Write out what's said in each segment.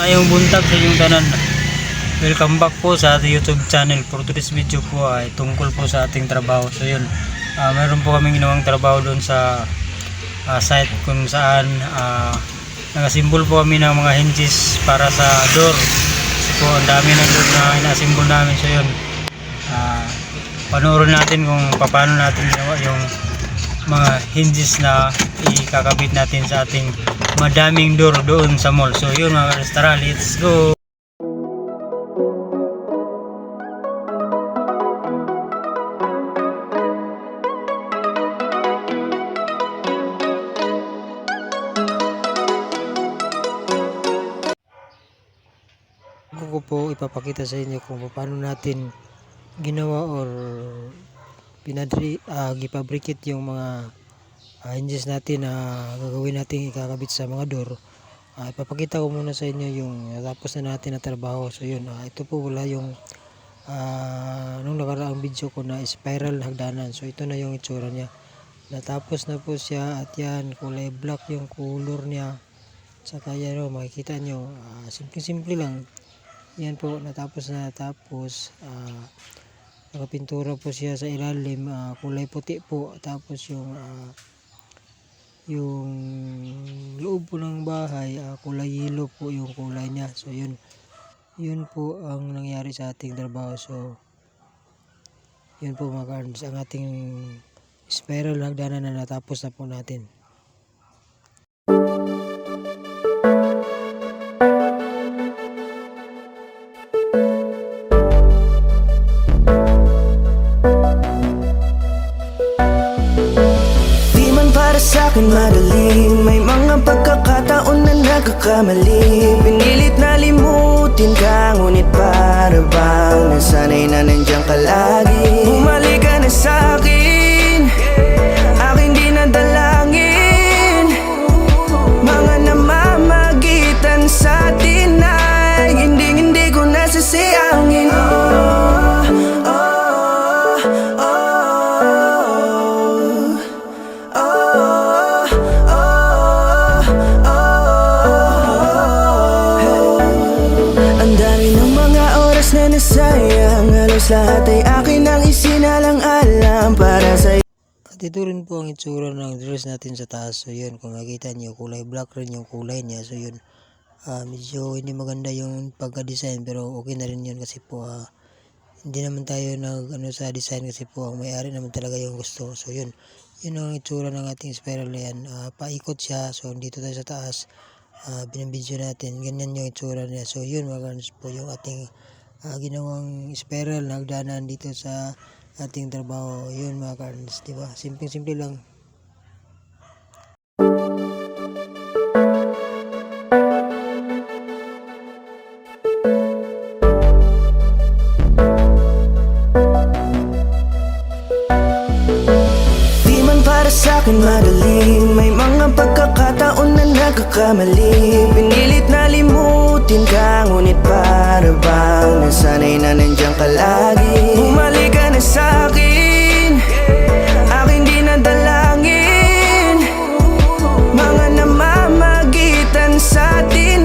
Ayong buntag sa inyong tanan. Welcome back po sa ating YouTube channel. For today's video po ay tungkol po sa ating trabaho. So yun, mayroon po kaming ginawang trabaho doon sa site kung saan nagasimbol po kami ng mga hinges para sa door. Kasi po ang dami ng door na inasimbol namin. So yun, panoorin natin kung paano natin ginawa yung mga hinges na ikakabit natin sa ating madaming door doon sa mall. So yun mga restaurant, let's go! Ko po ipapakita sa inyo kung paano natin ginawa or gipabricate yung mga hinges natin na gagawin natin ikakabit sa mga door. Ipapakita ko muna sa inyo yung natapos na natin na trabaho. So yun, ito po wala yung nung nakaraang video ko na spiral na hagdanan. So ito na yung itsura niya. Natapos na po siya at yan, kulay black yung color niya. Saka yan, makikita nyo, simple lang. Yan po, natapos na. Tapos nakapintura po siya sa ilalim, kulay puti po. Tapos yung loob po ng bahay, kulay yellow po yung kulay niya. So yun po ang nangyari sa ating trabaho. So yun po mga karms, ang ating spiral hagdanan na natapos na po natin. Sa'kin madaling, may mga pagkakataon na nagkakamali. Pinilit na limutin ka, ngunit para bang nasanay na nandiyan ka lagi. Bumalik ka na sa'kin, aking di nadalangin. Mga namamagitan sa atin ay hindi ko nasasayangin. Na nasayang, halos lahat ay akin ang isinalang-alam para sa. At ito rin po ang itsura ng dress natin sa taas. So yun, kung nakita nyo, kulay black rin yung kulay niya. So yun, medyo hindi maganda yung pagka-design, pero okay na rin yun kasi po hindi naman tayo sa design kasi po ang may-ari naman talaga yung gusto. So yun ang itsura ng ating spiral na yan. Paikot siya, so dito tayo sa taas, binibidyo natin, ganyan yung itsura niya. So yun mga po yung ating ginawang spiral na hagdanan dito sa ating trabaho. Yun mga karns, diba? Simple lang. Di man para sa'kin madaling, may mga pagkakataon na nagkakamali. Pinilit na limutin ka, ngunit para bang nasanay na nandiyan ka lagi. Bumalik ka na sa'kin, aking di nadalangin. Mga namamagitan sa atin.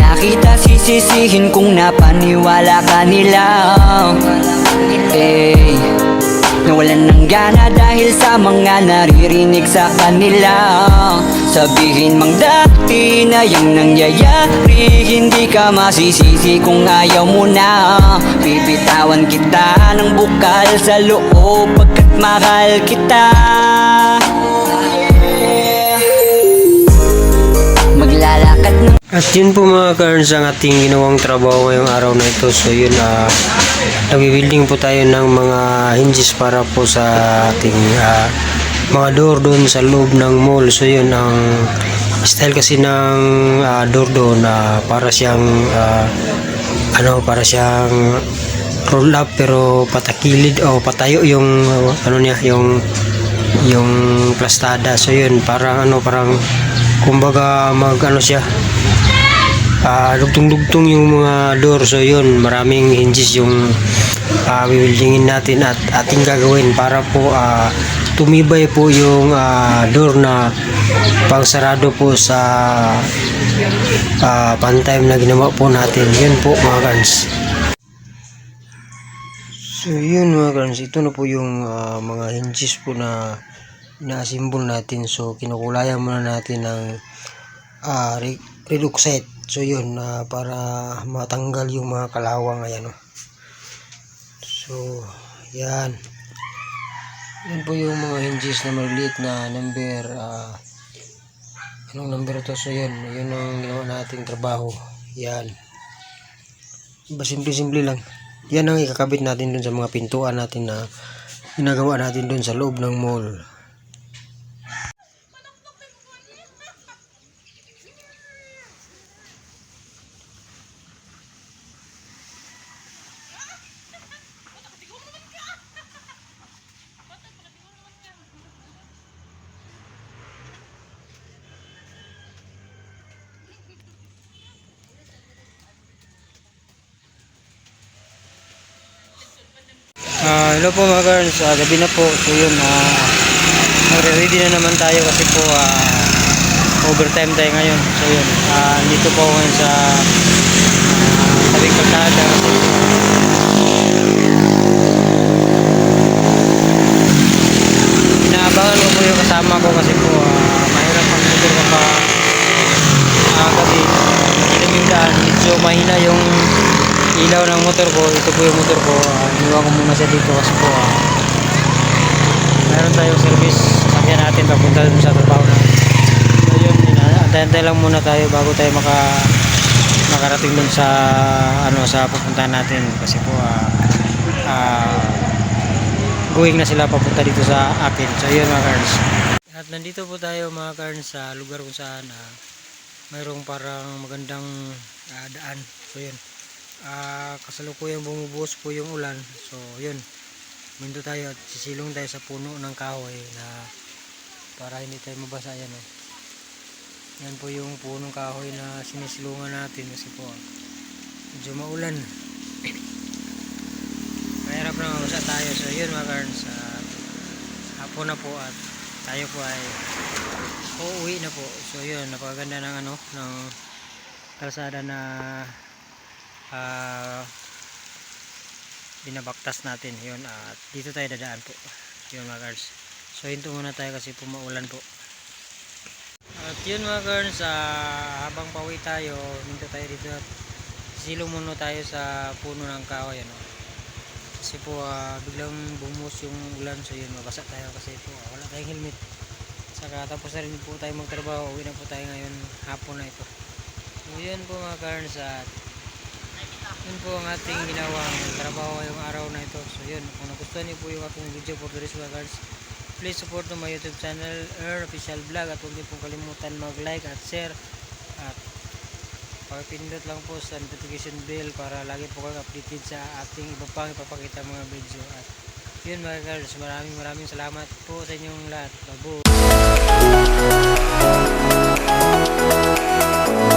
na kita sisisihin kung napaniwala ka nila. Nawalan ng gana dahil sa mga naririnig sa kanila. Sabihin mang dati na yung nangyayari, hindi ka masisisi kung ayaw mo na. Bibitawan kita ng bukal sa loob pagkat mahal kita. Maglalakad ng At yun po mga ka-earns ang ating ginawang trabaho ngayong araw na ito. So yun, nagbibuilding po tayo ng mga hinges para po sa ating mga door doon sa loob ng mall. So yun, ang style kasi ng door doon para siyang para siyang roll up pero patakilid o patayo yung yung plastada. So yun, parang kumbaga siya, dugtong-dugtong yung mga door. So yun, maraming hinges yung bibuildingin natin at ating gagawin para po tumibay po yung door na pangsarado po sa pantime na ginawa po natin. Yun po mga guys. So yun mga guys, ito na po yung mga hinges po na na-assemble natin. So kinukulayan muna natin ng red oxide. So yun, para matanggal yung mga kalawang. Ayan, so yan po yung mga hinges na maliliit na number. Anong number to? So yun ang ginawa nating trabaho. Yan, simple lang. Yan ang ikakabit natin dun sa mga pintuan natin na ginagawa natin dun sa loob ng mall. Hello po mga girls, gabi na po. So yun, ready na naman tayo kasi po overtime tayo ngayon. So yun, dito po ngayon sa tabing kalsada. Inaabangan ko po yung kasama ko kasi po mahirap ang motor kapag gabi. Madilim yung daan, medyo mahina yung ilaw ng motor ko. Ito po yung motor ko, iniwan ko muna siya dito kasi po meron tayong service sasakyan natin papunta dun sa trabaho na. So yun, antay lang muna tayo bago tayo makarating dun sa sa pupuntahan natin kasi po going na sila papunta dito sa akin. So yun mga karns, at nandito po tayo mga karns sa lugar kung saan mayroong parang magandang daan. So yun, kasalukuyang bumubuhos po yung ulan. So yun, minto tayo at sisilong tayo sa puno ng kahoy na para hindi tayo mabasa. Yan yan po yung punong kahoy na sinisilungan natin kasi po medyo maulan. Mahirap na mabasa tayo. So yun mga karns, hapon na po at tayo po ay uuwi na po. So yun, napakaganda ng ng kalsada na binabaktas natin. Yun, at dito tayo dadaan po. Yun mga guys, so hinto muna tayo kasi po maulan po. At yun mga guys, habang pauwi tayo, hinto tayo dito at silong muna tayo sa puno ng kahoy kasi po biglang bumuhos yung ulan. So yun, mabasa tayo kasi po wala tayong helmet. Saka tapos na rin po tayo magtrabaho, uwi na po tayo ngayon hapon na ito. So yun po mga guys, at yun po ang ating ginawang trabaho ngayong araw na ito. So yun, kung nagustuhan niyo po yung aking video for today's vloggers, please support to my YouTube channel, Official Vlog, at huwag niyo pong kalimutan mag-like at share at pakipindot lang po sa notification bell para lagi po kayo updated sa ating iba pang ipapakita mga video. At yun mga guys, maraming salamat po sa inyong lahat. Bye.